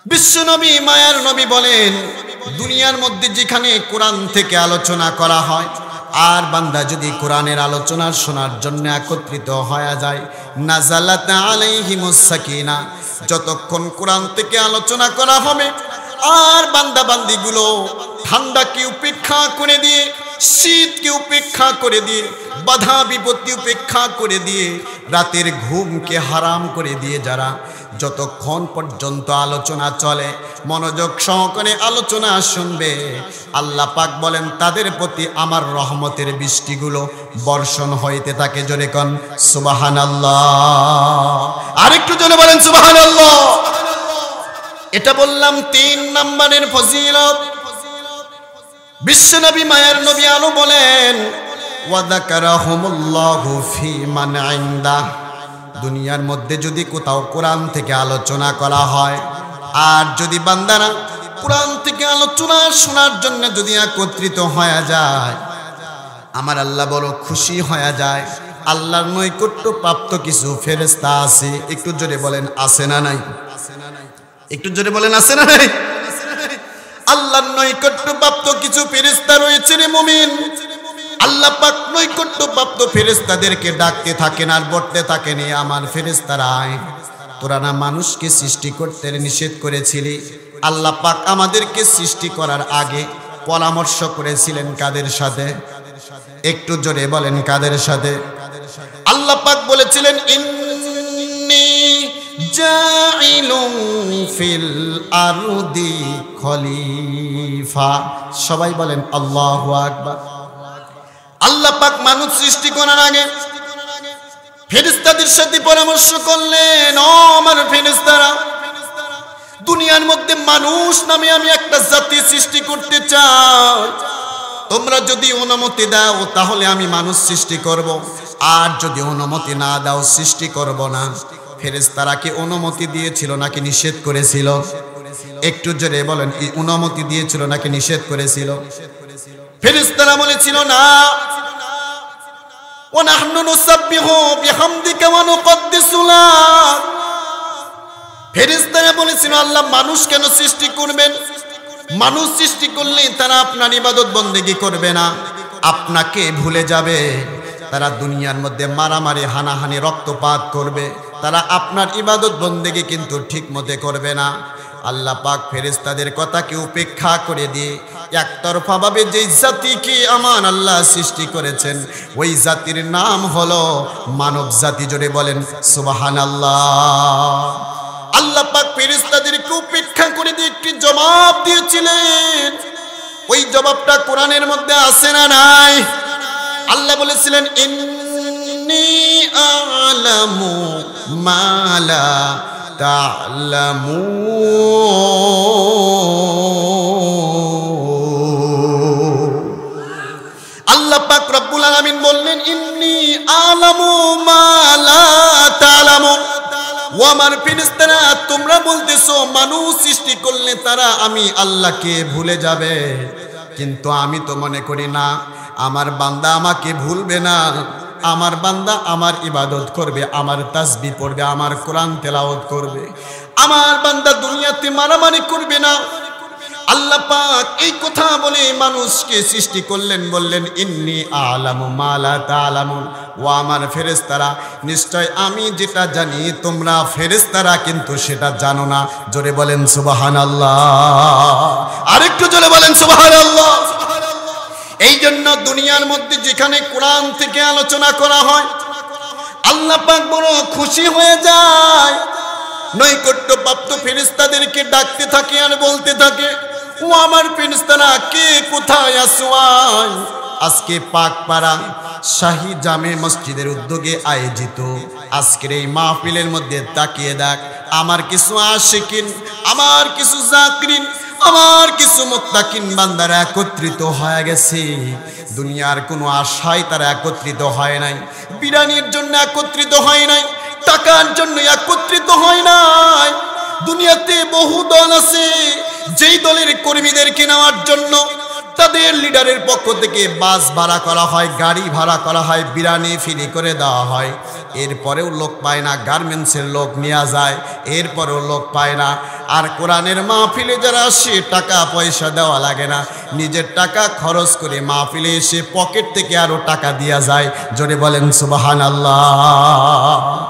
বিশ্বনবী মায়ার নবী বলেন, দুনিয়ার মধ্যে যেখানে কোরআন থেকে আলোচনা করা হয় আর বান্দা যদি কোরআনের আলোচনা শোনার জন্য একত্রিত হয়ে যায়, নাজালাত আলাইহিমুস সাকিনা, যতক্ষণ কোরআন থেকে আলোচনা করা হবে আর বান্দা বান্দিগুলো ঠান্ডাকে উপেক্ষা করে দিয়ে, শীতকে উপেক্ষা করে দিয়ে, বাধা বিপত্তি উপেক্ষা করে দিয়ে, রাতের ঘুমকে হারাম করে দিয়ে যারা যতক্ষণ পর্যন্ত আলোচনা চলে মনোযোগ সহকারে আলোচনা শুনবে, আল্লাহ পাক বলেন তাদের প্রতি আমার রহমতের বৃষ্টিগুলো বর্ষণ হইতে থাকে। জোরে কোন সুবহানাল্লাহ। আরেকটু জোরে বলেন সুবহানাল্লাহ। এটা বললাম 3 নম্বরের ফজিলত। বিশ্বনবী মায়ার নবী আলো বলেন, ওয়া যাকারাহুমুল্লাহু ফি মান ইনদা, দুনিয়ার মধ্যে যদি কোথাও কোরআন থেকে আলোচনা করা হয় আর যদি বান্দারা কোরআন থেকে আলোচনা শোনার জন্য যদি একত্রিত হয়ে যায়, আমার আল্লাহ বড় খুশি হয়ে যায়। আল্লাহর নৈকট্য প্রাপ্ত কিছু ফেরেশতা আছে, একটু জোরে বলেন আছে না নাই? একটু জোরে বলেন আছে না নাই? আল্লাহর নৈকট্য প্রাপ্ত কিছু ফেরেশতা রয়েছে রে মুমিন। আল্লাহ পাক নৈকট্য প্রাপ্ত ফেরেশতাদেরকে ডাকতে থাকেন আর বলতে থাকেন, আমার ফেরেশতারা আয়, তোরা না মানুষকে সৃষ্টি করতে নিষেধ করেছিলি। আল্লাহ পাক আমাদেরকে সৃষ্টি করার আগে পরামর্শ করেছিলেন কাদের সাথে? একটু জোরে বলেন কাদের সাথে? আল্লাহ পাক বলেছিলেন, ইন্নী জাইলুন ফিল আরদি খলিফা। সবাই বলেন আল্লাহু আকবার। আল্লাহ পাক মানুষ সৃষ্টি করার আগে ফেরেশতাদের সাথে পরামর্শ করলেন, ও আমার ফেরেশতারা, দুনিয়ার মধ্যে মানুষ নামে আমি একটা জাতি সৃষ্টি করতে চাই। তোমরা যদি অনুমতি দাও তাহলে আমি মানুষ সৃষ্টি করব, আর যদি অনুমতি না দাও সৃষ্টি করব না। ফেরেশতারা কি অনুমতি দিয়েছিল নাকি নিষেধ করেছিল? একটু জোরে বলেন, অনুমতি দিয়েছিল নাকি নিষেধ করেছিল? ফেরেশতারা বলেছিল না, ওয়া নাহনু নুসাব্বিহু বিহামদিকা ওয়া নুকদ্দিসু লাক। ফেরেশতারা বলেছিল, আল্লাহ মানুষ কেন সৃষ্টি করবেন? মানুষ সৃষ্টি করলে তারা আপনার ইবাদত বন্দেগী করবে না, আপনাকে ভুলে যাবে। তারা দুনিয়ার মধ্যে মারামারি, হানাহানি, রক্তপাত করবে, তারা আপনার ইবাদত বন্দেগী কিন্তু ঠিক মতে করবে না। আল্লাহ পাক ফেরেশতাদের কথাকে উপেক্ষা করে দিয়ে একতরফা ভাবে যে জাতিকে আমার আল্লাহ সৃষ্টি করেছেন ওই জাতির নাম হলো মানব জাতি। জোরে বলেন সুবহানাল্লাহ। আল্লাহ পাক ফেরেশতাদেরকে উপেক্ষা করে দিয়ে একটি জবাব দিয়েছিলেন, ওই জবাবটা কোরআনের মধ্যে আছে না নাই? আল্লাহ বলেছিলেন, ইন্নী আ'লামু মা লা তা'লামুন। আল্লাহ পাক রব্বুল আলামিন বললেন, ইন্নী আ'লামু মা লা তা'লামুন। ও আমার ফেরেশতারা, তোমরা বলতেছো মানুষ সৃষ্টি করলে তারা আমি আল্লাহকে ভুলে যাবে, কিন্তু আমি তো মনে করি না আমার বান্দা আমাকে ভুলবে না। আমার বান্দা আমার ইবাদত করবে, আমার তাসবিহ পড়বে, আমার কোরআন তেলাওয়াত করবে। আমার বান্দা দুনিয়াতে মারামারি করবে না। আল্লাহ পাক এই কথা বলে মানুষকে সৃষ্টি করলেন, বললেন, ইন্নী আ'লামু মা লা তা'লামুন। ও আমার ফেরেশতারা, নিশ্চয় আমি যেটা জানি তোমরা ফেরেশতারা কিন্তু সেটা জানো না। জোরে বলেন সুবহানাল্লাহ। আরেকটু জোরে বলেন সুবহানাল্লাহ। এই জন্য দুনিয়ার মধ্যে যেখানে কোরআন থেকে আলোচনা করা হয় আল্লাহ পাক বড় খুশি হয়ে যায়। নৈকট্যপ্রাপ্ত ফেরেশতাদেরকে ডাকতে থাকে আর বলতে থাকে, ও আমার ফেরেশতারা, কে কোথায় আছো? আজকে পাকপাড়া শাহী জামে মসজিদের উদ্যোগে আয়োজিত আজকের এই মাহফিলের মধ্যে তাকিয়ে দেখ, আমার কিছু আশিকিন, আমার কিছু জাকিরিন, আমার কিছু মুত্তাকিন বান্দারা একত্রিত হয়ে গেছে। দুনিয়ার কোনো আশায় তারা একত্রিত হয় নাই, বিরানির জন্য একত্রিত হয় নাই, টাকার জন্য একত্রিত হয় নাই। দুনিয়াতে বহু দল আছে, যেই দলের কর্মীদেরকে নেওয়ার জন্য তাদের লিডারের পক্ষ থেকে বাস ভাড়া করা হয়, গাড়ি ভাড়া করা হয়, বিরানি ফ্রি করে দেওয়া হয়। এরপরেও লোক পায় না, গার্মেন্টসের লোক নেওয়া যায়, এরপরেও লোক পায় না। আর কোরআনের মাহফিলে যারা আসে টাকা পয়সা দেওয়া লাগে না, নিজের টাকা খরচ করে মাহফিলে এসে পকেট থেকে আরো টাকা দেওয়া যায়। জোরে বলেন সুবহানাল্লাহ।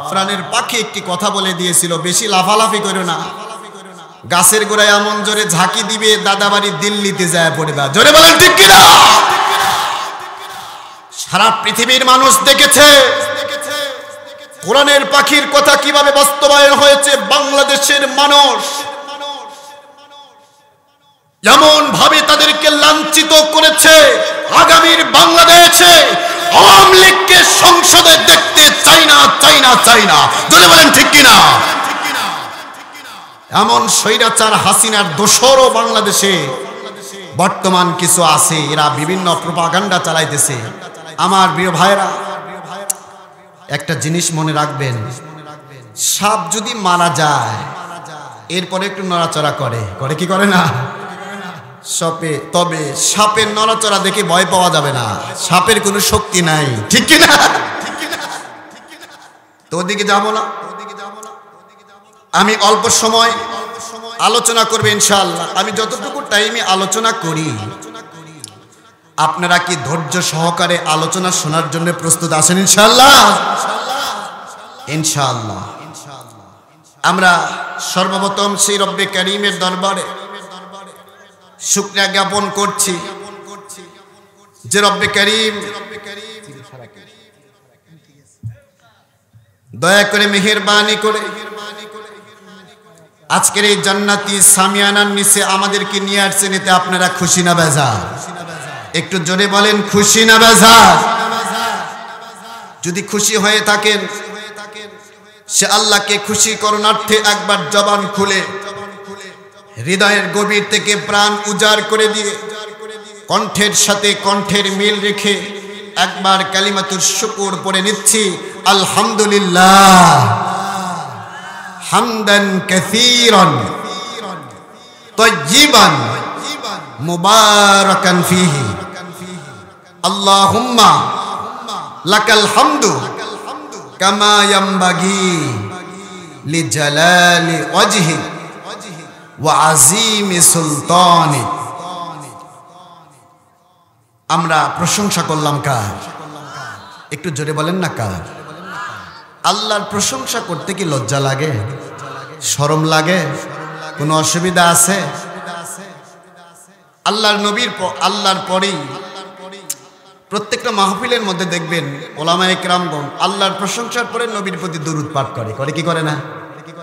কোরআনের পাখি একটি কথা বলে দিয়েছিল, বেশি লাফালাফি করো না, গাছের গোড়ায় এমন জোরে ঝাঁকি দিবে দাদাবাড়ি দিল্লিতে যায় পড়বা। জোরে বলেন ঠিক কিনা? সারা পৃথিবীর মানুষ দেখেছে কোরআনের পাখির কথা কিভাবে বাস্তবায়ন হয়েছে। বাংলাদেশের মানুষ এমন ভাবে তাদেরকে লাঞ্ছিত করেছে, আগামীর বাংলাদেশে আওয়ামী লীগকে সংসদে দেখতে চাই না, চাই না, চাই না। জোরে বলেন ঠিক কিনা? এমন স্বৈরাচার হাসিনার দোসরও বাংলাদেশে বর্তমান কিছু আছে, এরা বিভিন্ন প্রোপাগান্ডা চালাইতেছে। আমার প্রিয় ভাইরা, একটা জিনিস মনে রাখবেন, সাপ যদি মারা যায় এরপরে একটু নড়াচড়া করে, করে কি করে না সাপে? তবে সাপের নড়াচড়া দেখে ভয় পাওয়া যাবে না, সাপের কোনো শক্তি নাই, ঠিক কিনা? তো ওদিকে যাবো না, আমি অল্প সময় আলোচনা করবে ইনশাআল্লাহ। আমি যতটুকু টাইমে আলোচনা করি, আপনারা কি ধৈর্য সহকারে আলোচনা শোনার জন্য প্রস্তুত আছেন? ইনশাআল্লাহ, ইনশাআল্লাহ। আমরা সর্বপ্রথম সেই রব্বে কারীমের দরবারে শুকরিয়া জ্ঞাপন করছি যে রব্বে কারীম দয়া করে মেহেরবানি করে আজকের এই জান্নাতি সামিয়ানার নিচে আমাদেরকে নিয়ে আসছেন। এতে আপনারা খুশি না বেজার? একটু জোরে বলেন, খুশি না বেজার? যদি খুশি হয়ে থাকেন, সে আল্লাহকে খুশি করণার্থে একবার জবান খুলে হৃদয়ের গভীর থেকে প্রাণ উজাড় করে দিয়ে কণ্ঠের সাথে কণ্ঠের মিল রেখে একবার কালিমাতুর শুকর পড়ে নিচ্ছি, আলহামদুলিল্লাহ হামদান কাসীরান তাইয়িবান মুবারাকান ফীহি আল্লাহুম্মা লাকাল হামদু কামা ইয়ামবাগি লিজালালি ওয়াজহি ওয়া আযীমি সুলতানি। আমরা প্রশংসা করলাম কার? একটু জোরে বলেন না কার? আল্লাহর প্রশংসা করতে কি লজ্জা লাগে, শরম লাগে, কোনো অসুবিধা আছে? আল্লাহর নবীর আল্লাহর পরেই প্রত্যেকটা মাহফিলের মধ্যে দেখবেন ওলামায়ে কেরামগণ আল্লাহর প্রশংসার পরে নবীর প্রতি দরুদ পাঠ করে, করে কি করে না?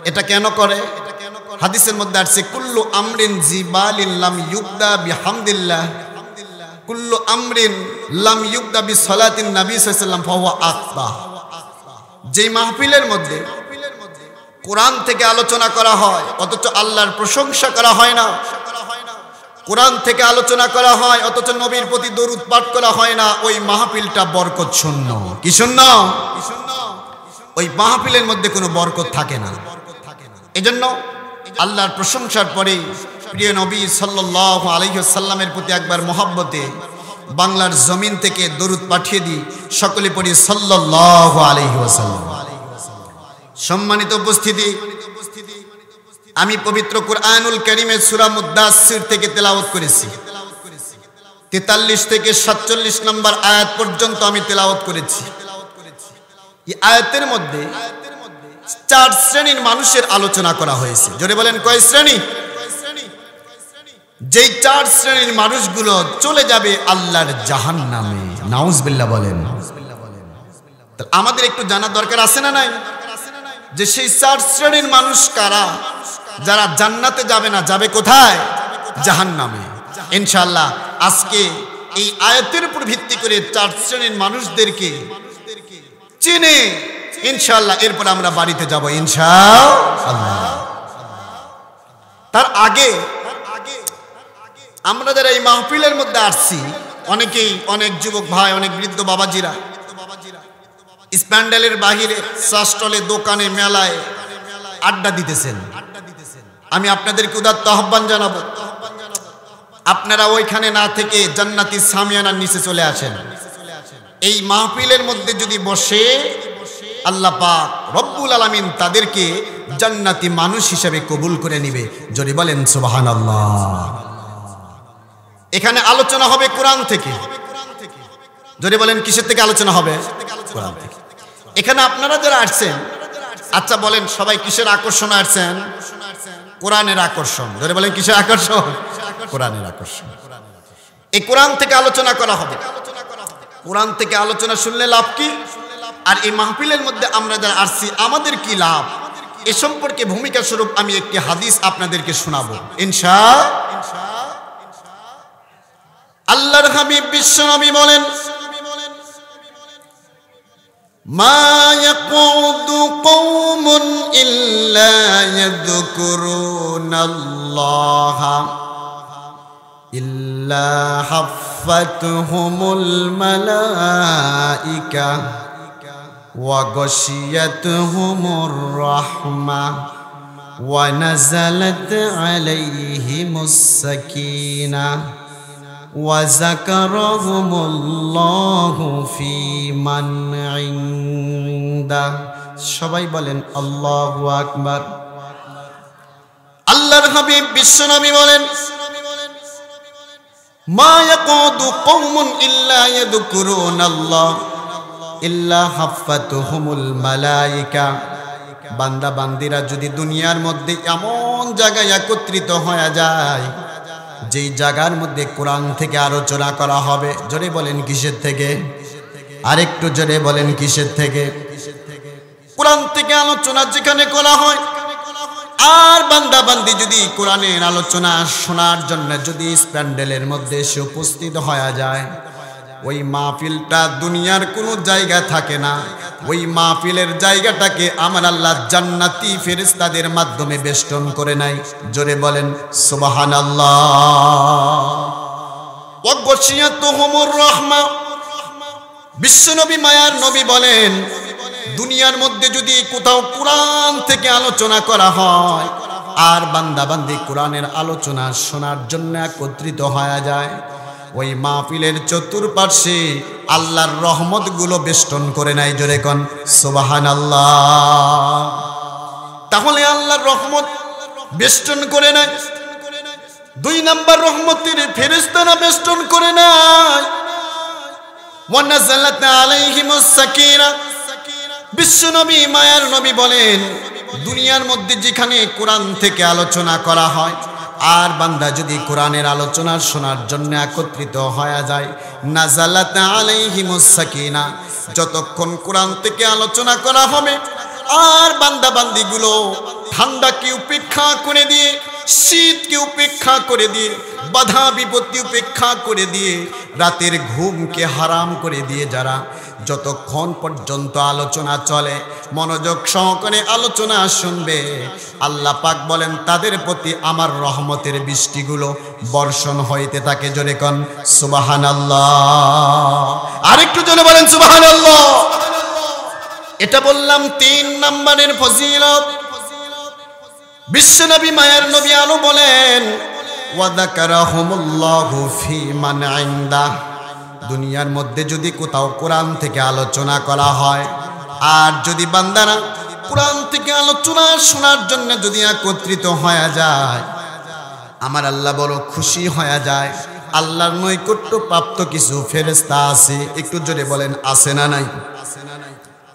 এটা কেন করে? হাদিসের মধ্যে আসছে, কুল্লু আমরিন জিবালিন লাম ইউবদা বিহামদিল্লাহ, কুল্লু আমরিন লাম ইউবদা বিসলাতিন নবী সাল্লাল্লাহু আলাইহি ওয়াসাল্লাম ফাহুয়া আখতা। যে মাহফিলের মধ্যে কোরআন থেকে আলোচনা করা হয় অথচ আল্লাহর প্রশংসা করা হয় না, কোরআন থেকে আলোচনা করা হয় অথচ নবীর প্রতি দরুদ পাঠ করা হয় না, ওই মাহফিলটা বরকত শূন্য। কি শূন্য? ওই মাহফিলের মধ্যে কোনো বরকত থাকে না। এজন্য আল্লাহর প্রশংসার পরে প্রিয় নবী সাল্লাল্লাহু আলাইহি ওয়াসাল্লামের প্রতি একবার মহব্বতে বাংলার জমিন থেকে দরুদ পাঠিয়ে দিই, সকলে পড়ি সাল্লাল্লাহু আলাইহি ওয়াসাল্লাম। সম্মানিত উপস্থিতি, আমি পবিত্র কুরআনুল কারীমের সূরা মুদ্দাসসির থেকে তেলাওয়াত করেছি। 43 থেকে 47 নম্বর আয়াত পর্যন্ত আমি তেলাওয়াত করেছি। এই আয়াতের মধ্যে 4 শ্রেণীর মানুষের আলোচনা করা হয়েছে। জোরে বলেন, কয় শ্রেণী? যেই 4 শ্রেণীর মানুষগুলো চলে যাবে আল্লাহর জাহান্নামে। নাউজুবিল্লাহ বলেন। আমাদের একটু জানা দরকার আছে না নাই, যে সেই 4 শ্রেণীর মানুষ কারা? যারা জান্নাতে যাবে না, যাবে কোথায়? জাহান্নামে। ইনশাআল্লাহ আজকে এই আয়াতের উপর ভিত্তি করে 4 শ্রেণীর মানুষদেরকে চিনে ইনশাআল্লাহ এরপর আমরা বাড়িতে যাব ইনশাআল্লাহ। তার আগে আমরা যারা এই মাহফিলের মধ্যে আসছি, অনেকেই, অনেক যুবক ভাই, অনেক বৃদ্ধ বাবাজিরা স্প্যান্ডেলের বাহিরে, শাস্টলে, দোকানে, মেলায় আড্ডা দিতেছেন। আমি আপনাদেরকে উদাত্ত আহ্বান জানাবো, আপনারা ওইখানে না থেকে জান্নাতি সামিয়ানার নিচে চলে আসেন। এই মাহফিলের মধ্যে যদি বসে আল্লাহ পাক রব্বুল আলামিন তাদেরকে জান্নাতি মানুষ হিসেবে কবুল করে নিবে। যদি বলেন সুবহানাল্লাহ। এখানে আলোচনা হবে কোরআন থেকে। যদি বলেন কিসের থেকে আলোচনা হবে? কোরআন থেকে। এখানে আপনারা যারা আসছেন, আচ্ছা বলেন সবাই কিসের আকর্ষণ আসছেন? কোরআনের আকর্ষণ। যদি বলেন কিসের আকর্ষণ? কোরআনের আকর্ষণ। এই কোরআন থেকে আলোচনা করা হবে। কোরআন থেকে আলোচনা শুনলে লাভ কি, আর এই মাহফিলের মধ্যে আমরা যারা আসছি আমাদের কি লাভ, এ সম্পর্কে ভূমিকা স্বরূপ আমি একটি হাদিস আপনাদেরকে শোনাবো ইনশাআল্লাহ। আল্লাহর হাবিব বিশ্বনবী বলেন, মা ইয়াকুদু কওমুন ইল্লা ইয়াযকুরুনাল্লাহা ইল্লা হাফাতহুমুল মালাইকা ওয়া গাশিয়াতহুমুর রাহমাহ ওয়া নাযালাত আলাইহিমুস সাকিনাহ ওয়া যাকারাহুমুল্লাহু ফি মান ইনদাহ। সবাই বলেন আল্লাহু আকবার। আল্লাহর হাবিব বিশ্বনবী বলেন, মা ইয়াকুদু কওমুন ইল্লা ইয়াযকুরুনাল্লাহ ইল্লা হাফাতুহুমুল মালাইকা। বান্দা বান্দিরা যদি দুনিয়ার মধ্যে এমন জায়গায় একত্রিত হয়ে যায় যেই জায়গার মধ্যে কোরআন থেকে আলোচনা করা হবে, জোরে বলেন কিসের থেকে? আরেকটু জোরে বলেন কিসের থেকে? কোরআন থেকে আলোচনা যেখানে করা হয়, আর বান্দা বান্দি যদি কোরআনের আলোচনা শোনার জন্য যদি প্যান্ডেলের মধ্যে এসে উপস্থিত হয়ে যায়, ওই মাহফিলটা দুনিয়ার কোনো জায়গা থাকে না। ওই মাহফিলের জায়গাটাকে আমার আল্লাহ জান্নাতি ফেরেশতাদের মাধ্যমে বেষ্টন করে নাই। জোরে বলেন সুবহানাল্লাহ। ওয়া গাশিয়াতুহুমুর রাহমা। বিশ্বনবী মায়ার নবী বলেন, দুনিয়ার মধ্যে যদি কোথাও কোরআন থেকে আলোচনা করা হয় আর বান্দা বান্দি কোরআনের আলোচনা শোনার জন্য একত্রিত হয়ে যায়, ওই মাহফিলের চতুর্পার্শ্বে আল্লাহর রহমত গুলো বেষ্টন করে নাই। জোরে কোন সুবহানাল্লাহ। তাহলে আল্লাহর রহমত বেষ্টন করে নাই। দুই নাম্বার রহমতের ফেরেশতারা বেষ্টন করে নাই। ওয়া নাযালাত আলাইহিমুস সাকিনাহ। বিশ্বনবী মায়ার নবী বলেন, দুনিয়ার মধ্যে যেখানে কোরআন থেকে আলোচনা করা হয় আর বান্দা যদি কোরআনের আলোচনা শোনার জন্য একত্রিত হয়ে যায়, নাযালাত আলাইহিমুস সাকিনাহ। যতক্ষণ কোরআন থেকে আলোচনা করা হবে আর বান্দা বান্দিগুলো ঠান্ডাকে উপেক্ষা করে দিয়ে, শীতকে উপেক্ষা করে দিয়ে, বাধা বিপত্তি উপেক্ষা করে দিয়ে, রাতের ঘুমকে হারাম করে দিয়ে যারা যতক্ষণ পর্যন্ত আলোচনা চলে মনোযোগ সহকারে আলোচনা শুনবে, আল্লাহ পাক বলেন তাদের প্রতি আমার রহমতের বৃষ্টিগুলো বর্ষণ হইতে থাকে। জোরে কোন সুবহানাল্লাহ। আরেকটু জোরে বলেন সুবহানাল্লাহ। এটা বললাম 3 নম্বরের ফজিলত। বিশ্বনবী মায়ার নবী আলো বলেন, ওয়া যাকারাহুমুল্লাহু ফি মান ইনদাহ। দুনিয়ার মধ্যে যদি কোথাও কোরআন থেকে আলোচনা করা হয় আর যদি বান্দারা কোরআন থেকে আলোচনা শোনার জন্য যদি একত্রিত হয়ে যায়, আমার আল্লাহ বড় খুশি হয়ে যায়। আল্লাহর নৈকট্য প্রাপ্ত কিছু ফেরেশতা আছে। একটু জোরে বলেন আছে না নাই?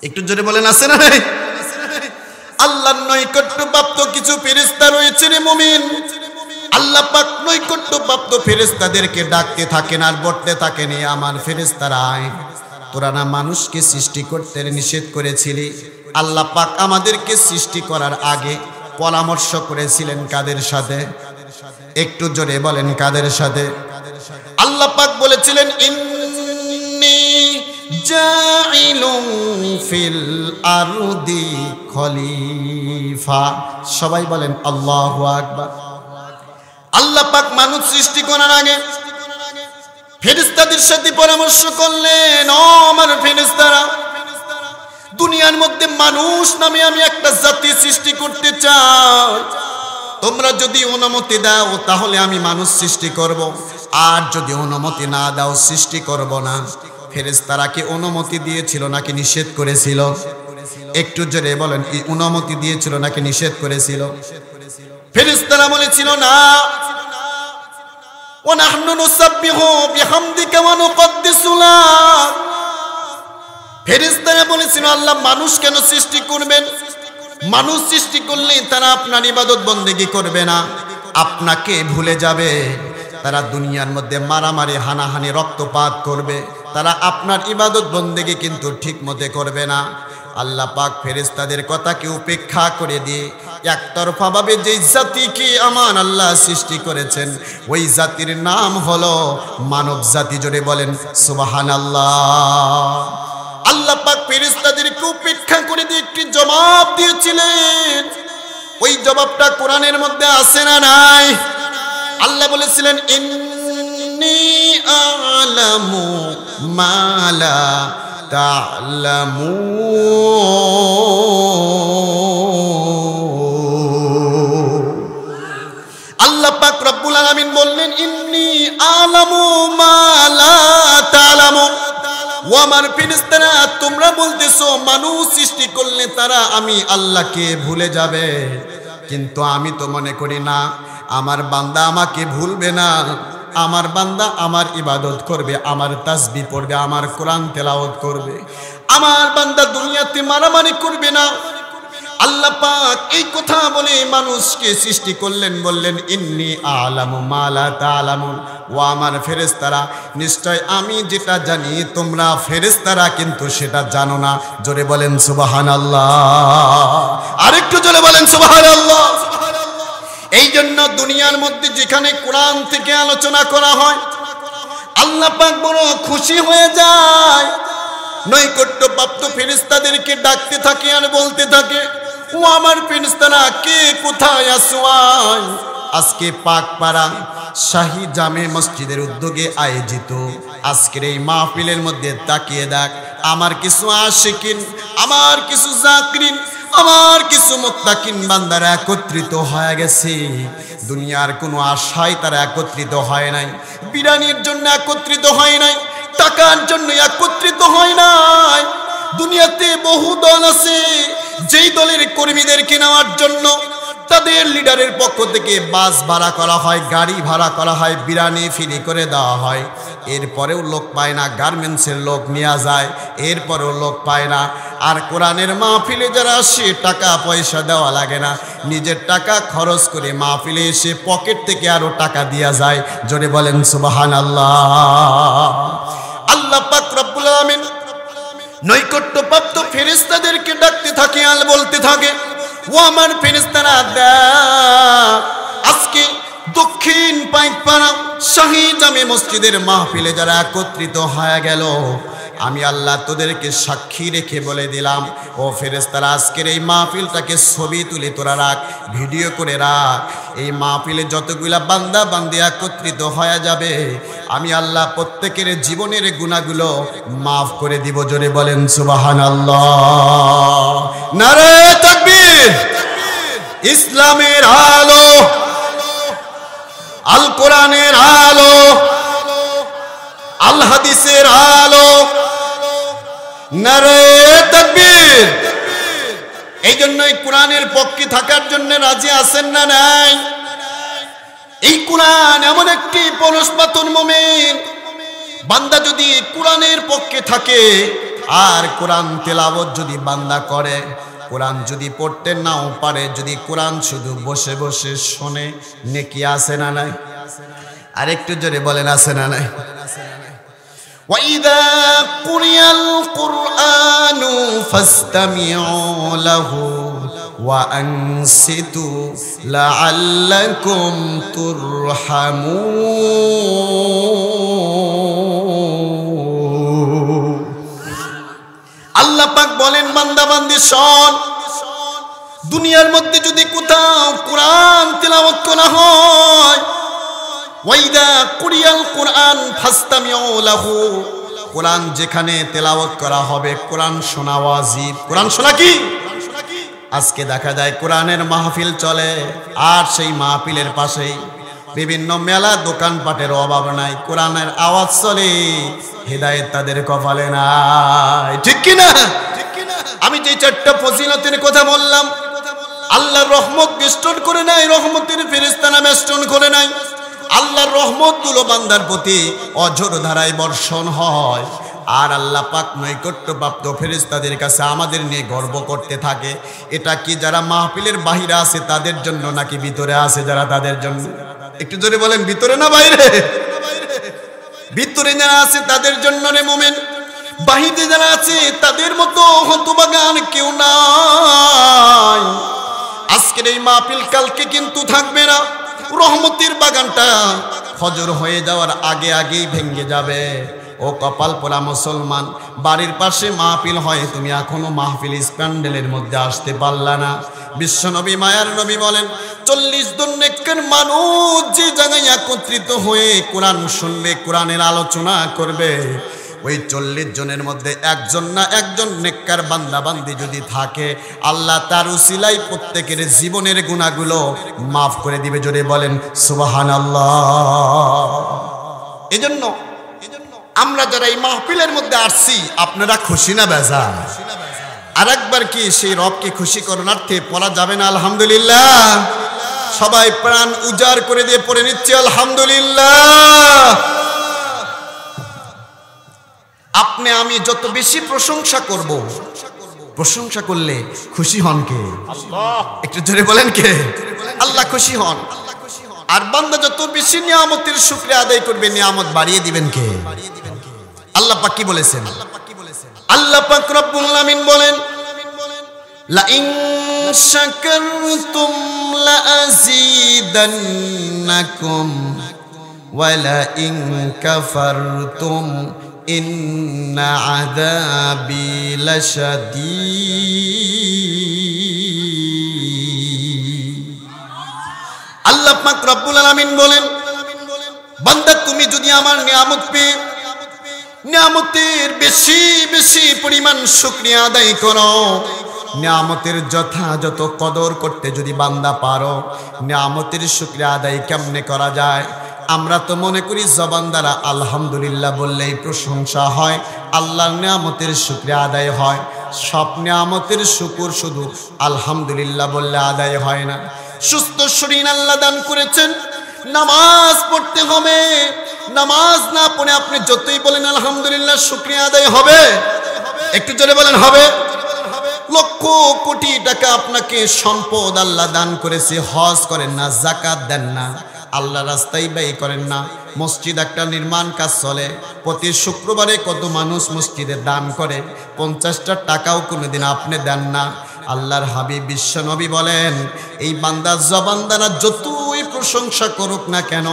একটু জোরে বলেন আছে না নাই? আল্লাহর নৈকট্য প্রাপ্ত কিছু ফেরেশতা রয়েছে রে মুমিন। আল্লাহ পাক নৈকট্য প্রাপ্ত ফেরেশতাদেরকে ডাকতে থাকেন আর বলতে থাকেন, আমার ফেরেশতারা আয়, তোরা না মানুষকে সৃষ্টি করতে নিষেধ করেছিলি। আল্লাহ পাক আমাদেরকে সৃষ্টি করার আগে পরামর্শ করেছিলেন কাদের সাথে? একটু জোরে বলেন কাদের সাথে? আল্লাহ পাক বলেছিলেন, ইন্নী জাইলুন ফিল আরদি খলিফা। সবাই বলেন আল্লাহু আকবার। আল্লাহ পাক মানুষ সৃষ্টি করার আগে ফেরেশতাদের সাথে পরামর্শ করলেন, ও আমার ফেরেশতারা, দুনিয়ার মধ্যে মানুষ নামে আমি একটা জাতি সৃষ্টি করতে চাই। তোমরা যদি অনুমতি দাও তাহলে আমি মানুষ সৃষ্টি করব, আর যদি অনুমতি না দাও সৃষ্টি করব না। ফেরেশতারা কি অনুমতি দিয়েছিল নাকি নিষেধ করেছিল? একটু জোরে বলেন, অনুমতি দিয়েছিল নাকি নিষেধ করেছিল? ফেরেশতারা বলেছিল না, ওয়া নাহনু নুসাব্বিহু বিহামদিকা ওয়া নুকদ্দিসু লাক। ফেরেশতারা বলেছিল আল্লাহ মানুষ কেন সৃষ্টি করবেন? মানুষ সৃষ্টি করলে তারা আপনার ইবাদত বন্দেগী করবে না, আপনাকে ভুলে যাবে। তারা দুনিয়ার মধ্যে মারামারি, হানাহানি, রক্তপাত করবে, তারা আপনার ইবাদত বন্দেগী কিন্তু ঠিক মতে করবে না। আল্লাহ পাক ফেরেশতাদের কথাকে উপেক্ষা করে দিয়ে একতরফা ভাবে যে জাতিকে আমার আল্লাহ সৃষ্টি করেছেন ওই জাতির নাম হলো মানব জাতি। জোরে বলেন সুবহানাল্লাহ। আল্লাহ পাক ফেরেশতাদেরকে উপেক্ষা করে দিয়ে একটি জবাব দিয়েছিলেন। ওই জবাবটা কোরআনের মধ্যে আছে না নাই? আল্লাহ বলেছিলেন ইন্নী আ'লামু মা লা তা'লামুন। আল্লাহ পাক রব্বুল আলামিন বললেন ইন্নী আ'লামু মা লা তা'লামুন। ও আমার ফেরেশতারা, তোমরা বলতেছো মানুষ সৃষ্টি করলে তারা আমি আল্লাহকে ভুলে যাবে, কিন্তু আমি তো মনে করি না আমার বান্দা আমাকে ভুলবে না। আমার বান্দা আমার ইবাদত করবে, আমার তাসবিহ পড়বে, আমার কোরআন তেলাওয়াত করবে। আমার বান্দা দুনিয়াতে মারামারি করবে না। আল্লাহ পাক এই কথা বলে মানুষকে সৃষ্টি করলেন, বললেন ইন্নী আ'লামু মা লা তা'লামুন। ও আমার ফেরেশতারা, নিশ্চয় আমি যেটা জানি তোমরা ফেরেশতারা কিন্তু সেটা জানো না। জোরে বলেন সুবহানাল্লাহ। আরেকটু জোরে বলেন সুবহানাল্লাহ। এই জন্য দুনিয়ার মধ্যে যেখানে কোরআন থেকে আলোচনা করা হয় আল্লাহ পাক বড় খুশি হয়ে যায়। নৈকট্যপ্রাপ্ত ফেরেশতাদেরকে ডাকতে থাকে আর বলতে থাকে, ও আমার ফেরেশতারা, কে কোথায় আছো? আজকে পাকপাড়া শাহী জামে মসজিদের উদ্যোগে আয়োজিত আজকের এই মাহফিলের মধ্যে তাকিয়ে দেখ, আমার কিছু আশিকিন, আমার কিছু জাকিরিন, আমার কিছু মুত্তাকিন বান্দারা একত্রিত হয়ে গেছে। দুনিয়ার কোনো আশায় তারা একত্রিত হয় নাই, বিরানির জন্য একত্রিত হয় নাই, টাকার জন্য একত্রিত হয় নাই। দুনিয়াতে বহু দল আছে, যেই দলের কর্মীদেরকে নেওয়ার জন্য তাদের লিডারের পক্ষ থেকে বাস ভাড়া করা হয়, গাড়ি ভাড়া করা হয়, বিরানি ফ্রি করে দেওয়া হয়। এরপরেও লোক পায় না, গার্মেন্টসের লোক নেওয়া যায়, এরপরেও লোক পায় না। আর কোরআনের মাহফিলে যারা আসে টাকা পয়সা দেওয়া লাগে না, নিজের টাকা খরচ করে মাহফিলে এসে পকেট থেকে আরো টাকা দেওয়া যায়। জোরে বলেন সুবহানাল্লাহ। আল্লাহ পাক রব্বুল আলামিন নৈকট্যপ্রাপ্ত ফেরেশতাদেরকে ডাকতে থাকে আর বলতে থাকে, ও আমার ফেরেশতারা, আজকে দক্ষিণ পাইকপাড়া শাহী জামে মসজিদের মাহফিলে যারা একত্রিত হয়ে গেল, আমি আল্লাহ তোদেরকে সাক্ষী রেখে বলে দিলাম, ও ফেরেশতারা, আজকের এই মাহফিলটাকে ছবি তুলে তোরা রাখ, ভিডিও করে রাখ। এই মাহফিলে যতগুলা বান্দা বান্দি একত্রিত হয়ে যাবে আমি আল্লাহ প্রত্যেকের জীবনের গুনাহগুলো মাফ করে দিব। জোরে বলেন সুবহানাল্লাহ। নারে তাকবীর। ইসলামের আলো, আল কোরআনের আলো, আল হাদিসের আলো। নারে তাকবীর। এই জন্যই কোরআনের পক্ষে থাকার জন্য রাজি আছেন না নাই? এই কোরআন এমন একটি পরশপাতন মোমেন, বান্দা যদি কোরআনের পক্ষে থাকে আর কোরআন তেলাওয়াত যদি বান্দা করে, কোরআন যদি পড়তে নাও পারে, যদি কোরআন শুধু বসে বসে শোনে, নেকি আছে না নাই? আরেকটু জোরে বলেন আছে না নাই? وَإِذَا قُرِئَ الْقُرْآنُ فَاسْتَمِعُوا لَهُ وَأَنصِتُوا لَعَلَّكُمْ تُرْحَمُونَ। আল্লাহ পাক বলেন, বান্দা বান্দি শোন, দুনিয়ার মধ্যে যদি কোথাও কোরআন তেলাওয়াত করা হয়, ওয়াইদা কুরিয়াল কোরআন ফাস্তামিউ লাহু, কোরআন যেখানে তেলাওয়াত করা হবে কোরআন শোনা ওয়াজিব। কোরআন শোনা কি? আজকে দেখা যায় কোরআনের মাহফিল চলে আর সেই মাহফিলের পাশেই বিভিন্ন মেলা দোকানপাটের অভাব নাই, কোরআনের আওয়াজ চলে, হেদায়েত তাদের কপালে নাই। ঠিক কি না? আমি যে চারটা ফজিলতের কথা বললাম, আল্লাহর রহমত বেষ্টন করে নাই, রহমতের ফেরেশতা নামে বেষ্টন করে নাই। আল্লাহর রহমতগুলো বান্দার প্রতি অঝোর ধারায় বর্ষণ হয়, আর আল্লাহ পাক নৈকট্যপ্রাপ্ত ফেরেশতাদের কাছে আমাদের নিয়ে গর্ব করতে থাকে। এটা কি যারা মাহফিলের বাহিরে আছে তাদের জন্য, নাকি ভিতরে আছে যারা তাদের জন্য? একটু জোরে বলেন, ভিতরে না বাইরে? ভিতরে যারা আছে তাদের জন্য রে মুমিন, বাহিরে যারা আছে তাদের মতো হতবাগান কেউ নাই। আজকের এই মাহফিল কালকে কিন্তু থাকবে না। রহমতের বাগানটা ফজর হয়ে যাওয়ার আগে আগেই ভেঙে যাবে। ও কপাল পোড়া মুসলমান, বাড়ির পাশে মাহফিল হয়, তুমি এখনো মাহফিল প্যান্ডেলের মধ্যে আসতে পারলা না। বিশ্বনবী মায়ার নবী বলেন, 40 জন নেককার মানুষ যে জায়গায় একত্রিত হয়ে কোরআন শুনবে, কোরআনের আলোচনা করবে, ওই 40 জনের মধ্যে একজন না একজন নেককার বান্দা বান্দি যদি থাকে, আল্লাহ তার উসিলায় প্রত্যেকের জীবনের গুনাহগুলো মাফ করে দিবে। জোরে বলেন সুবহানাল্লাহ। এজন্য আমরা যারা এই মাহফিলের মধ্যে আসছি, আপনারা খুশি না বেজার? আর একবার কি সেই রবকে খুশি করণার্থে পড়া যাবে না আলহামদুলিল্লাহ? সবাই প্রাণ উজাড় করে দিয়ে পড়ে নিচ্ছে আলহামদুলিল্লাহ। আপনি আমি যত বেশি প্রশংসা করব, প্রশংসা করলে খুশি হন কে? আল্লাহ। একটু জোরে বলেন কে? আল্লাহ খুশি হন। আর বান্দা যত বেশি নিয়ামতের শুকরিয়া আদায় করবে, নিয়ামত বাড়িয়ে দিবেন কে? আল্লাহ পাক কি বলেছেন? আল্লাহ পাক রব্বুল আলামিন বলেন, লা ইন শাকারতুম লা আযীদান্নাকুম ওয়া লা ইন কাফারতুম ইন্না আযাবি লাশাদীদ। আল্লাহ পাক রব্বুল আলামিন বলেন, বান্দা তুমি যদি আমার নিয়ামত পেয়ে নিয়ামতের বেশি বেশি পরিমাণ শুকরিয়া আদায় করো, নিয়ামতের যথাযথ কদর করতে যদি বান্দা পারো, নিয়ামতের শুকরিয়া আদায় কেমনে করা যায়? আমরা তো মনে করি জবান দ্বারা আলহামদুলিল্লাহ বললেই প্রশংসা হয়, আল্লাহর নিয়ামতের শুকরিয়া আদায় হয়। সব নিয়ামতের শুকর শুধু আলহামদুলিল্লাহ বললে আদায় হয় না। সুস্থ শরীর আল্লাহ দান করেছেন, নামাজ পড়তে হবে। নামাজ না পড়ে আপনি যতই বলেন আলহামদুলিল্লাহ, শুকরিয়া আদায় হবে? একটু জোরে বলেন হবে? লক্ষ কোটি টাকা আপনাকে সম্পদ আল্লাহ দান করেছে, হজ করেন না, যাকাত দেন না, আল্লাহ রাস্তায় ব্যয় করেন না, মসজিদ একটা নির্মাণ কাজ চলে, প্রতি শুক্রবারে কত মানুষ মসজিদে দান করে, 50টা টাকাও কোনোদিন আপনি দেন না। আল্লাহর হাবিব বিশ্বনবী বলেন, এই বান্দার জবান দ্বারা যতই প্রশংসা করুক না কেন,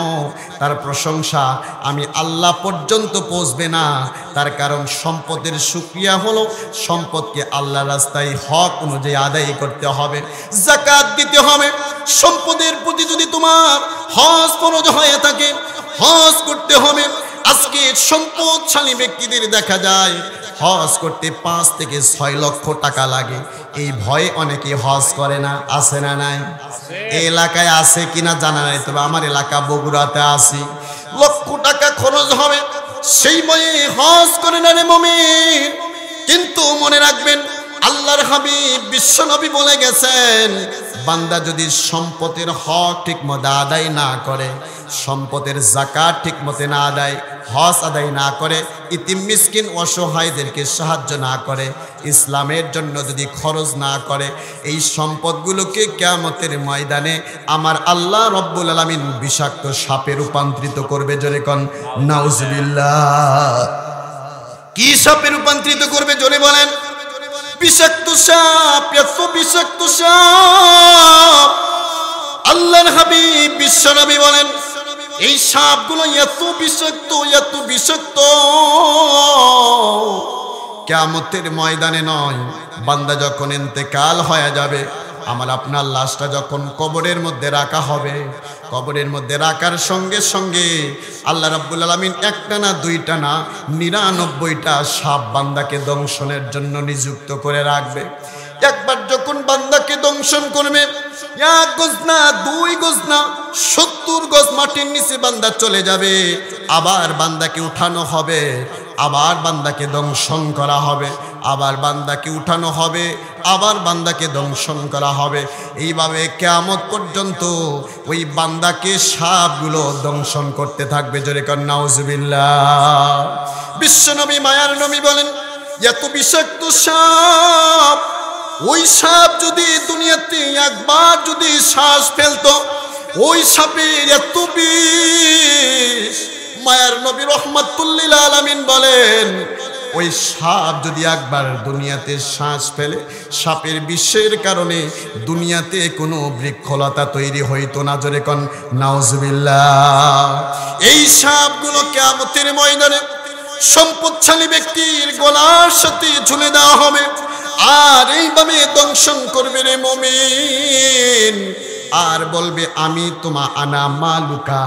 তার প্রশংসা আমি আল্লাহ পর্যন্ত পৌঁছবে না। তার কারণ সম্পদের শুকরিয়া হলো সম্পদকে আল্লাহ রাস্তায় হক অনুযায়ী আদায় করতে হবে, যাকাত দিতে হবে। সম্পদের প্রতি যদি তোমার হজ ফরজ হয়ে থাকে, হজ করতে হবে। আজকে সম্পদশালী ব্যক্তিদের দেখা যায় হজ করতে 5 থেকে 6 লক্ষ টাকা লাগে। এই ভয়ে অনেকে হজ করে না। আছে না নাই? এই এলাকায় আছে কিনা জানা নাই, তবে আমার এলাকা বগুড়াতে আছি। লক্ষ টাকা খরচ হবে, সেই ভয়ে হজ করে না রে মুমিন। কিন্তু মনে রাখবেন, আল্লাহর হাবিব বিশ্বনবী বলে গেছেন, বান্দা যদি সম্পদের হক ঠিকমতো আদায় না করে, সম্পদের যাকাত ঠিকমতো না আদায়, হজ আদায় না করে, ইতিম মিসকিন অসহায়দেরকে সাহায্য না করে, ইসলামের জন্য যদি খরচ না করে, এই সম্পদগুলোকে কিয়ামতের ময়দানে আমার আল্লাহ রব্বুল আলামিন বিষাক্ত সাপে রূপান্তরিত করবে। জোরে কোন নাউজুবিল্লাহ। কি সাপে রূপান্তরিত করবে জোরে বলেন? বিষাক্ত সাপ, এত বিষাক্ত সাপ। আল্লাহর হাবিব বিশ্বনবী বলেন, এই সাপগুলো এত বিষাক্ত, এত বিষাক্ত, কিয়ামতের ময়দানে নয়, বান্দা যখন ইন্তেকাল হয়ে যাবে, আমার আপনার লাশটা যখন কবরের মধ্যে রাখা হবে, কবরের মধ্যে রাখার সঙ্গে সঙ্গে আল্লাহ রাব্বুল আলামিন একটা না দুইটা না 99টা সাপ বান্দাকে দংশনের জন্য নিযুক্ত করে রাখবে। একবার যখন বান্দাকে দংশন করবে, 1 গজ না 2 গজ না 70 গজ মাটির নিচে বান্দা চলে যাবে। আবার বান্দাকে উঠানো হবে, আবার বান্দাকে দংশন করা হবে। আবার বান্দাকে উঠানো হবে, আবার বান্দাকে দংশন করা হবে। এইভাবে কিয়ামত পর্যন্ত ওই বান্দাকে সাপগুলো দংশন করতে থাকবে। জোরে কর নাউজুবিল্লাহ। বিশ্বনবী মায়ার নবী বলেন, এত বিষাক্ত সাপ, ওই সাপ যদি দুনিয়াতে একবার যদি শ্বাস ফেলতো, ওই সাপের এত বিষ, মায়ার নবী রহমাতুল্লিল আলামিন বলেন, ওই সাপ যদি একবার দুনিয়াতে শ্বাস ফেলে, সাপের বিষের কারণে দুনিয়াতে কোনো বৃক্ষলতা তৈরি হইতো না। জোরে কোন নাউজুবিল্লাহ। এই সাপগুলো কিয়ামতের ময়দানে সম্পদশালী ব্যক্তির গলার সাথে ঝুলে দেওয়া হবে, আর এইভাবে দংশন করবে রে মুমিন, আর বলবে আমি তোমার আনা মালুকা,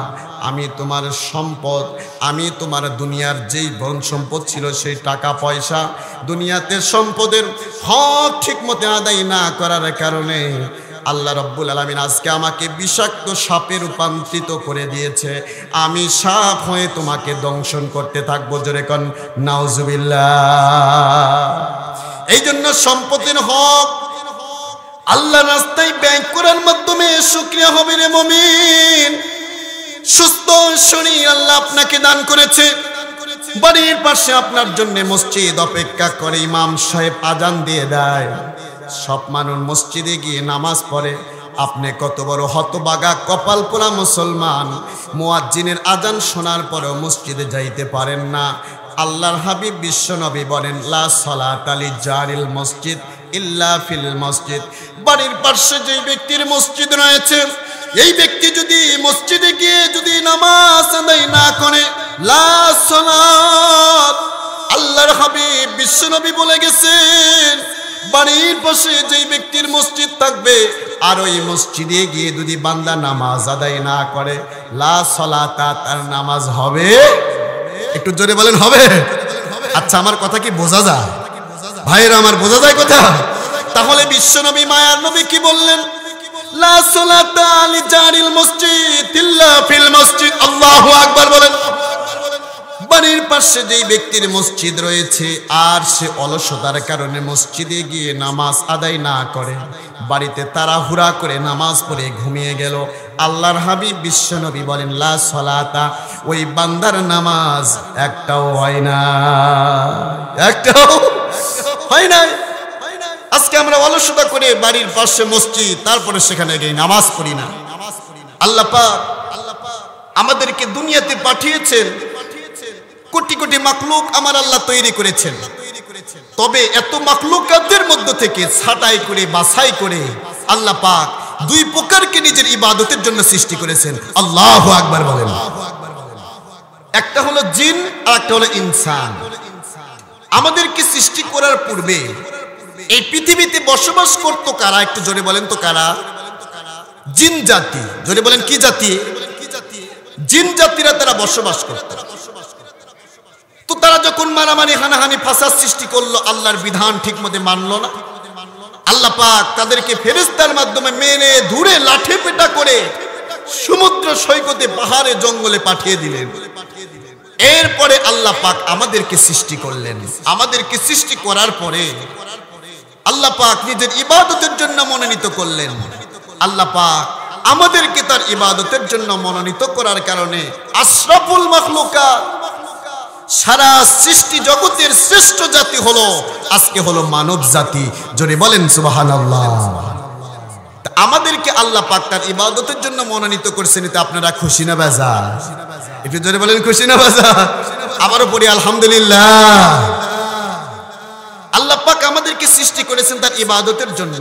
আমি তোমার সম্পদ, আমি তোমার দুনিয়ার যেই বন সম্পদ ছিল সেই টাকা পয়সা, দুনিয়াতে সম্পদের হক ঠিক মতো আদায় না করার কারণে আল্লাহ রব্বুল আলামিন আজকে আমাকে বিষাক্ত সাপে রূপান্তরিত করে দিয়েছে, আমি সাপ হয়ে তোমাকে দংশন করতে থাকবো। জোরে কোন নাউজুবিল্লাহ। এই জন্য সম্পদের হক আল্লাহ রাস্তায় ব্যয় করার মাধ্যমে শুকরিয়া হবে রে মুমিন। সুস্থ শরীর আল্লাহ আপনাকে দান করেছে, বাড়ির পাশে আপনার জন্য মসজিদ অপেক্ষা করে, ইমাম সাহেব আজান দিয়ে দেয়, সব মানুষ মসজিদে গিয়ে নামাজ পড়ে। আপনি কত বড় হতবাগা কপাল পোড়া মুসলমান, মুয়াজ্জিনের আজান শোনার পরেও মসজিদে যাইতে পারেন না। আল্লাহর হাবিব বিশ্বনবী বলেন, লা সালাতা লিজারিল মসজিদ ইল্লা ফিল মসজিদ। বাড়ির পাশে যে ব্যক্তির মসজিদ রয়েছে, এই ব্যক্তি যদি মসজিদে গিয়ে যদি নামাজ আদায় না করে, লা সালাত, আল্লাহর হাবিব বিশ্বনবী বলে গেছেন, বাড়ির পাশে যেই ব্যক্তির মসজিদ থাকবে আর ওই মসজিদে গিয়ে যদি বান্দা নামাজ আদায় না করে, লা সালাতা, তার নামাজ হবে। একটু জোরে বলেন হবে। আচ্ছা, আমার কথা কি বোঝা যায় ভাইরা? আমার বোঝা যায় কথা? তাহলে বিশ্বনবী মায়ার নবী কি বললেন? লা সালাতা লিজারিল মসজিদ ইল্লা ফিল মসজিদ। আল্লাহু আকবার বলেন। বাড়ির পাশে যেই ব্যক্তির মসজিদ রয়েছে আর সে অলসতার কারণে মসজিদে গিয়ে নামাজ আদায় না করে, বাড়িতে তাড়াহুড়া করে নামাজ পড়ে ঘুমিয়ে গেল, আল্লাহর হাবিব বিশ্বনবী বলেন, লা সালাতা, ওই বান্দার নামাজ একটাও হয় না, একটাও হয় না। আজকে আমরা অলসতা করে বাড়ির পাশে মসজিদ, তারপরে সেখানে গিয়ে নামাজ পড়ি না। আল্লাহ পাক আমাদেরকে দুনিয়াতে পাঠিয়েছেন, কোটি কোটি মাখলুক আমার আল্লাহ তৈরি করেছেন, তবে এত মাখলুকাতের মধ্য থেকে ছাঁটাই করে বাছাই করে আল্লাহ পাক দুই প্রকারকে নিজের ইবাদতের জন্য সৃষ্টি করেছেন। আল্লাহু আকবার বলেন। একটা হলো জিন আর একটা হলো ইনসান। আমাদেরকে সৃষ্টি করার পূর্বে এই পৃথিবীতে বসবাস করতো কারা? একটু জোরে বলেন তো কারা? জিন জাতি। জোরে বলেন কি জাতি? জিন জাতিরা তারা বসবাস করত। তো তারা যখন মারামারি হানাহানি ফাসাদ সৃষ্টি করলো, আল্লাহর বিধান ঠিক মতো মানলো না, আল্লাহ পাক তাদেরকে ফেরেশতার মাধ্যমে মেরে ধরে লাঠি পেটা করে সমুদ্র সৈকতে পাহাড়ে জঙ্গলে পাঠিয়ে দিলেন। এরপরে আল্লাহ পাক আমাদেরকে সৃষ্টি করলেন। আমাদেরকে সৃষ্টি করার পরে আল্লাহ পাক নিজের ইবাদতের জন্য মনোনীত করলেন। আল্লাহ পাক আমাদেরকে তার ইবাদতের জন্য মনোনীত করার কারণে আশরাফুল মাখলুকাত, সারা সৃষ্টি জগতের শ্রেষ্ঠ জাতি হলো আজকে হলো মানব জাতি। জোরে বলেন সুবহানাল্লাহ। আমাদেরকে আল্লাহ পাক তার ইবাদতের জন্য মনোনীত করেছেন, এতে আপনারা খুশি না বেজার? একটু জোরে বলেন খুশি না বেজার? আবারও পড়ি আলহামদুলিল্লাহ। আল্লাহ পাক আমাদেরকে সৃষ্টি করেছেন তার ইবাদতের জন্য,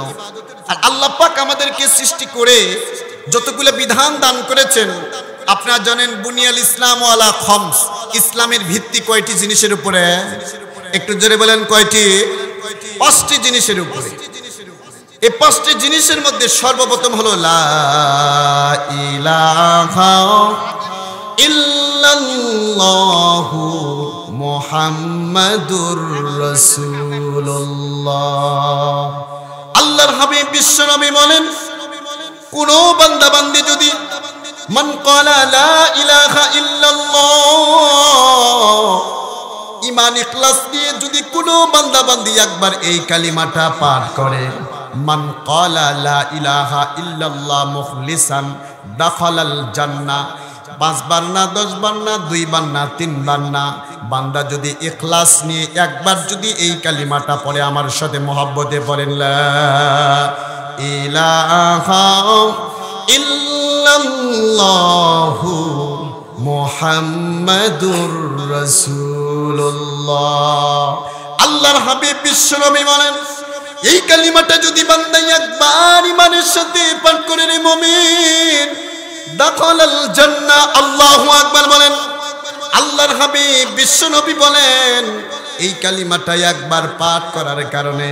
আর আল্লাহ পাক আমাদেরকে সৃষ্টি করে যতগুলো বিধান দান করেছেন, আপনারা জানেন বুনিয়াল ইসলাম আলা খামস, ইসলামের ভিত্তি কয়টি জিনিসের উপরে? একটু জোরে বলেন কয়টি? 5টি জিনিসের উপরে। এই 5টি জিনিসের মধ্যে সর্বপ্রথম হলো লা ইলাহা ইল্লাল্লাহু মুহাম্মাদুর রাসূলুল্লাহ। আল্লাহর হাবিব বিশ্বনবী বলেন, কোন বান্দা বান্দি যদি মান ক্বালা লা ইলাহা ইল্লাল্লাহ ঈমান ইখলাস নিয়ে যদি কোনো বান্দা বান্দি একবার এই কালিমাটা পাঠ করে, মান ক্বালা লা ইলাহা ইল্লাল্লাহ মুখলিসান দাখালাল জান্নাহ, 5 বার না 10 বার না 2 বার না 3 বার না, বান্দা যদি ইখলাস নিয়ে একবার যদি এই কালিমাটা পড়ে, আমার সাথে মহব্বতে পড়েন লা ইলাহা ইল্লাল্লাহু মুহাম্মাদুর রাসূলুল্লাহ। আল্লাহর হাবিব বিশ্বনবী বলেন, এই কালিমাটা যদি বান্দা একবার ঈমানের সাথে পাঠ করে রে মুমিন, দাখালাল জান্নাহ। আল্লাহু আকবার বলেন। আল্লাহর হাবিব বিশ্বনবী বলেন, এই কালিমাটা একবার পাঠ করার কারণে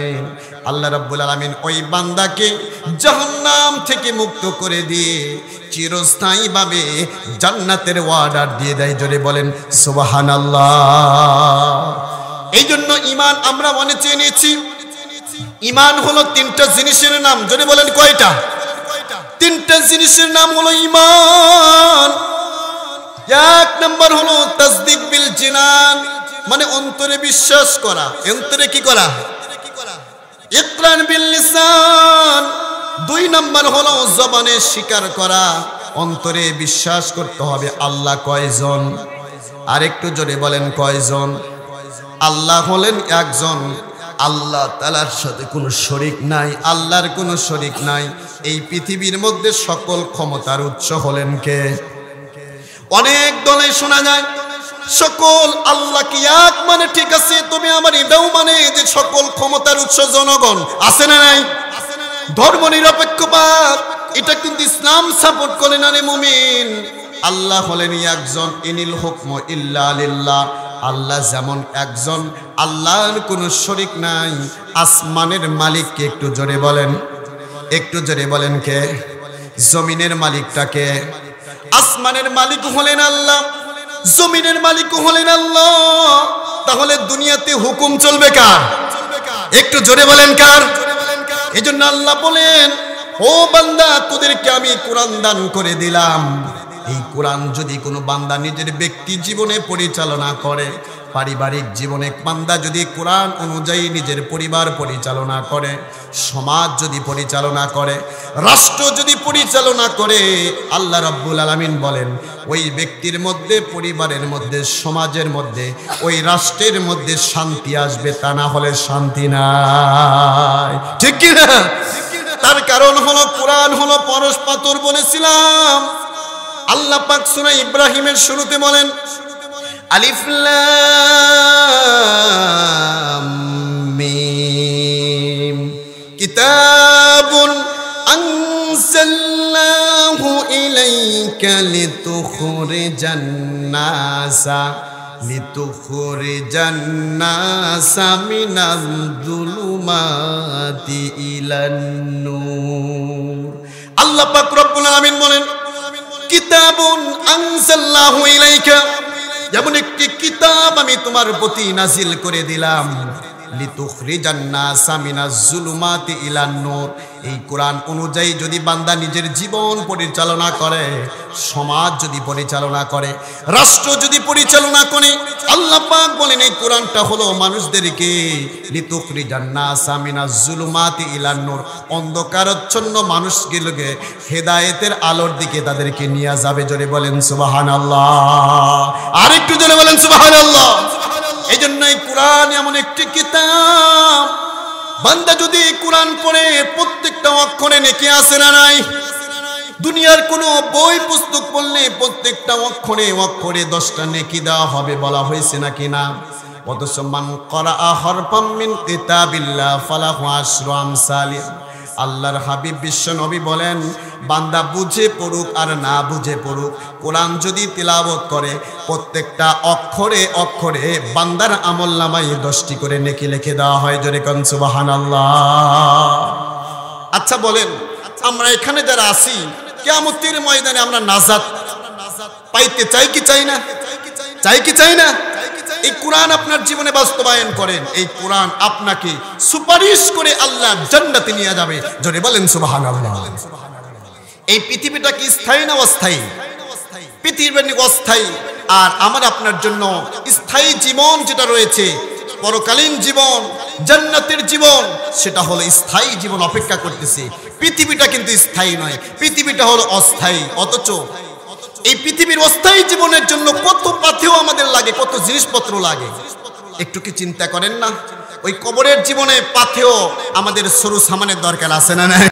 আল্লাহ রাব্বুল আলামিন ওই বান্দাকে জাহান্নাম থেকে মুক্ত করে দিয়ে চিরস্থায়ীভাবে জান্নাতের ওয়ার্ডার দিয়ে দেয়। জোরে বলেন সুবহানাল্লাহ। এই জন্য ঈমান আমরা মনে চেয়ে নিয়েছি। ঈমান হলো 3টা জিনিসের নাম। জোরে বলেন কয়টা? 3টা জিনিসের নাম হলো ঈমান। 1 নম্বর হলো তাসদিক বিল জিনান, মানে অন্তরে বিশ্বাস করা। অন্তরে কি করা? ইকরার বিল লিসান। 2 নম্বর হলো জবানে স্বীকার করা। অন্তরে বিশ্বাস করতে হবে আল্লাহ কয়জন। আর একটু জোরে বলেন কয়জন? আল্লাহ হলেন একজন। আল্লাহ তাআলার সাথে কোনো শরীক নাই, আল্লাহর কোনো শরীক নাই। এই পৃথিবীর মধ্যে সকল ক্ষমতার উৎস হলেন কে? অনেক দলে শোনা যায় সকল আল্লাহ কি এক, মানে ঠিক আছে, তবে আমার এটাও মানে যে সকল ক্ষমতার উৎস জনগণ। আছে না নাই? ধর্ম নিরপেক্ষবাদ, এটা কিন্তু ইসলাম সাপোর্ট করে না রে মুমিন। আল্লাহ হলেন একজন। ইনিল হুকমু ইল্লা লিল্লাহ। আল্লাহ যেমন একজন, আল্লাহর কোনো শরীক নাই। আসমানের মালিককে একটু জোরে বলেন, একটু জোরে বলেন কে? জমিনের মালিকটাকে? আসমানের মালিক হলেন আল্লাহ, জমিনের মালিক হলেন আল্লাহ। তাহলে দুনিয়াতে হুকুম চলবে কার? একটু জোরে বলেন কার? এই জন্য আল্লাহ বলেন, ও বান্দা, তোদেরকে আমি কোরআন দান করে দিলাম। এই কোরআন যদি কোনো বান্দা নিজের ব্যক্তি জীবনে পরিচালনা করে, পারিবারিক জীবনে বান্দা যদি কোরআন অনুযায়ী নিজের পরিবার পরিচালনা করে, সমাজ যদি পরিচালনা করে, রাষ্ট্র যদি পরিচালনা করে, আল্লাহ রাব্বুল আলামিন বলেন ওই ব্যক্তির মধ্যে, পরিবারের মধ্যে, সমাজের মধ্যে, ওই রাষ্ট্রের মধ্যে শান্তি আসবে। তা না হলে শান্তি নাই। ঠিক কি না? তার কারণ হলো কোরআন হলো পরশ পাথর। বলেছিলাম আল্লাহ পাক সূরা ইব্রাহিমের শুরুতে বলেন, আলিফ লাম মিম কিতাবুন আনজালনাহু ইলাইকা লিতুখরিজান নাসা মিনাল যুলুমাতি ইলান নূর। আল্লাহ পাক রব্বুল আলামিন বলেন, কিতাবুন আনজালনাহু ইলাইকা, যেমন একটি কিতাব আমি তোমার প্রতি নাজিল করে দিলাম, লিতুখরিজান নাসা মিনাজ যুলুমাতি ইলান নূর। এই কোরআন অনুযায়ী যদি বান্দা নিজের জীবন পরিচালনা করে, সমাজ যদি পরিচালনা করে, রাষ্ট্র যদি পরিচালনা করে, আল্লাহ পাক বলেন এই কোরআনটা হলো মানুষদেরকে লিতুখরিজান নাসা মিনাজ যুলুমাতি ইলান নূর, অন্ধকারাচ্ছন্ন মানুষগুলোকে হেদায়েতের আলোর দিকে তাদেরকে নিয়ে যাবে। জোরে বলেন সুবহানাল্লাহ। আর একটু জোরে বলেন সুবহানাল্লাহ। এই জন্য এই কোরআন এমন একটি কিতাব, বান্দা যদি কোরআন পড়ে প্রত্যেকটা অক্ষরে নেকি আছে না নাই? দুনিয়ার কোনো বই পুস্তক পড়লে প্রত্যেকটা অক্ষরে অক্ষরে 10টা নেকি দেওয়া হবে, বলা হয়েছে নাকি না? অথচ মান ক্বারাআ হারফাম মিন কিতাবিল্লাহ ফালাহু আশরু আমসালিহ। আল্লাহর হাবিব বিশ্ব নবী বলেন, বান্দা বুঝে পড়ুক আর না বুঝে পড়ুক, কোরআন যদি তিলাওয়াত করে প্রত্যেকটা অক্ষরে অক্ষরে বান্দার আমলনামায় 10টি করে নেকি লিখে দেওয়া হয়। জোরে কোন সুবহানাল্লাহ। আচ্ছা বলেন, আমরা এখানে যারা আছি, কিয়ামতের ময়দানে আমরা নাজাত পাইতে চাই কি চাই না? চাই কি চাই না? এই কোরআন আপনার জীবনে বাস্তবায়ন করেন, এই কোরআন আপনাকে সুপারিশ করে আল্লাহ জান্নাতে নিয়ে যাবে। জোরে বলেন সুবহানাল্লাহ। এই পৃথিবীটা কি স্থায়ী না অস্থায়ী? পৃথিবী অস্থায়ী। আর আমার আপনার জন্য স্থায়ী জীবন যেটা রয়েছে, পরকালীন জীবন, জান্নাতের জীবন, সেটা হলো স্থায়ী জীবন অপেক্ষা করতেছে। পৃথিবীটা কিন্তু স্থায়ী নয়, পৃথিবীটা হলো অস্থায়ী। অথচ এই পৃথিবীর অস্থায়ী জীবনের জন্য কত পাথেয় আমাদের লাগে, কত জিনিসপত্র লাগে, একটু কি চিন্তা করেন না? ওই কবরের জীবনে পাথেয় আমাদের সরু সামানের দরকার আছে না?